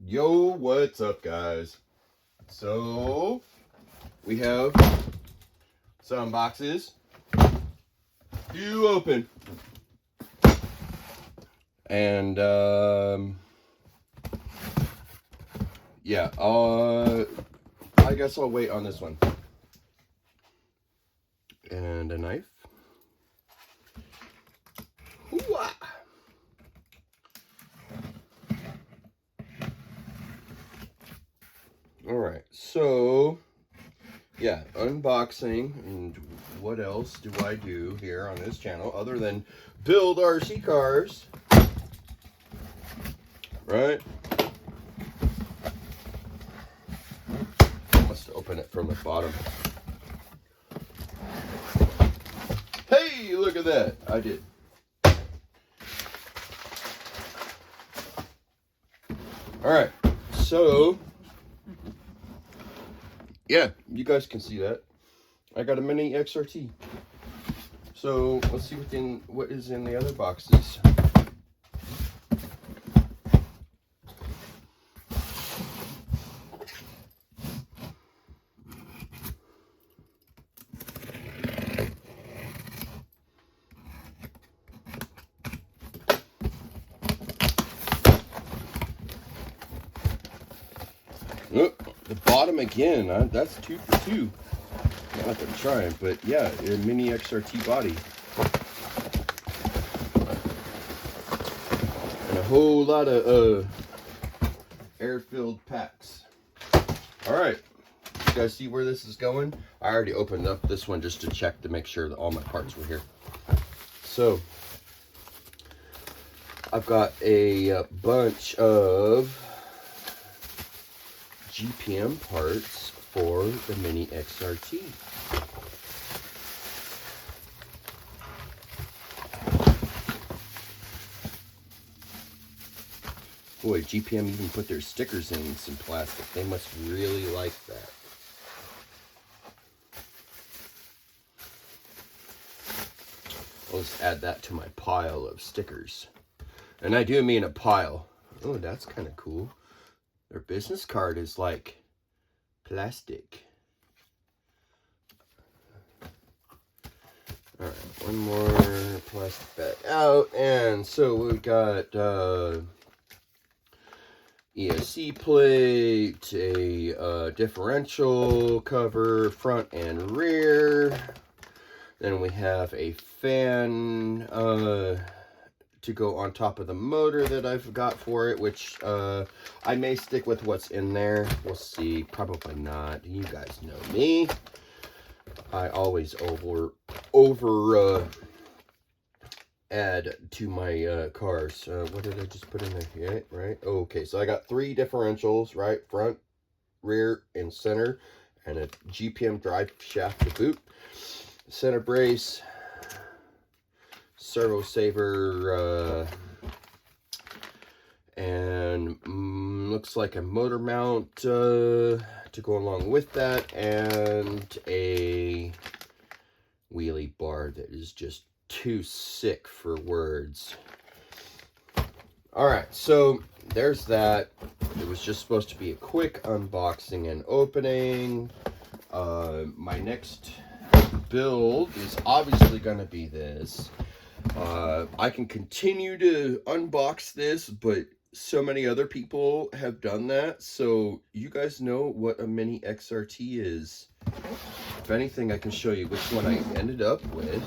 Yo, what's up, guys? So, we have some boxes to open. And, yeah, I guess I'll wait on this one. And a knife. Hoo-ah! Alright, so, yeah, unboxing, and what else do I do here on this channel other than build RC cars, right? I must open it from the bottom. Hey, look at that, I did. Alright, so, yeah, you guys can see that. I got a mini XRT. So let's see what is in the other boxes. Oh, the bottom again. That's 2 for 2. Not that I'm trying, but yeah, a mini XRT body. And a whole lot of air-filled packs. Alright, you guys see where this is going? I already opened up this one just to check to make sure that all my parts were here. So, I've got a bunch of GPM parts for the mini XRT. Boy, GPM even put their stickers in some plastic. They must really like that. I'll just add that to my pile of stickers. And I do mean a pile. Oh, that's kind of cool. Their business card is like plastic. Alright, one more plastic bag out. And so we've got ESC plate, a differential cover, front and rear. Then we have a fan to go on top of the motor that I've got for it, which I may stick with what's in there. We'll see. Probably not. You guys know me. I always over add to my cars. What did I just put in there? Yeah, right. Okay, so I got 3 differentials, right? Front, rear, and center, and a GPM drive shaft to boot. Center brace, servo saver, and looks like a motor mount to go along with that, and a wheelie bar that is just too sick for words. Alright, so there's that. It was just supposed to be a quick unboxing and opening. My next build is obviously going to be this. I can continue to unbox this, but so many other people have done that, so you guys know what a mini XRT is. If anything, I can show you which one I ended up with.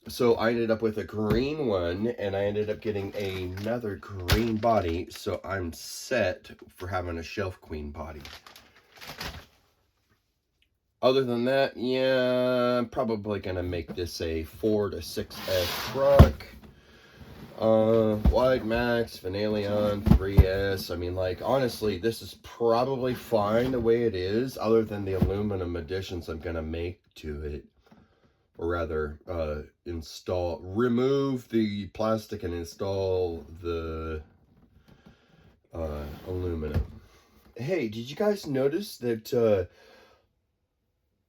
So I ended up with a green one, and I ended up getting another green body, so I'm set for having a Shelf Queen body. Other than that, yeah, I'm probably going to make this a 4 to 6S truck. Wide max, Vanillion, 3S. I mean, like, honestly, this is probably fine the way it is, other than the aluminum additions I'm going to make to it. Or rather, remove the plastic and install the aluminum. Hey, did you guys notice that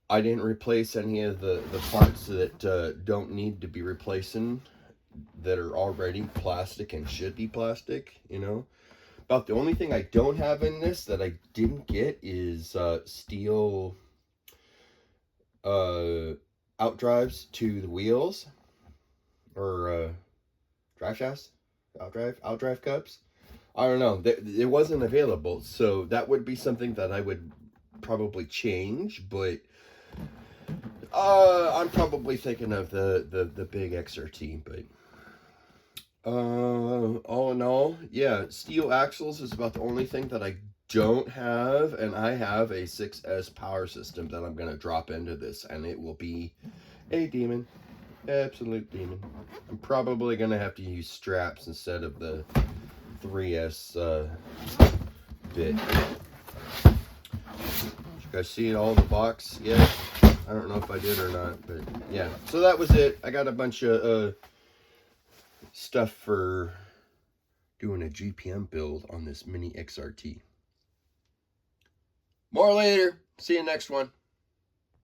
I didn't replace any of the parts that don't need to be replacing, that are already plastic and should be plastic, you know? About the only thing I don't have in this that I didn't get is steel outdrives to the wheels, or drive shafts, outdrive cups. I don't know. It wasn't available, so that would be something that I would probably change. But I'm probably thinking of the big XRT. But all in all, yeah, steel axles is about the only thing that I don't have, and I have a 6S power system that I'm gonna drop into this, and it will be a demon, absolute demon. I'm probably gonna have to use straps instead of the 3S bit. Did you guys see all the box yet? I don't know if I did or not, but yeah. So that was it. I got a bunch of stuff for doing a GPM build on this mini XRT. More later. See you next one.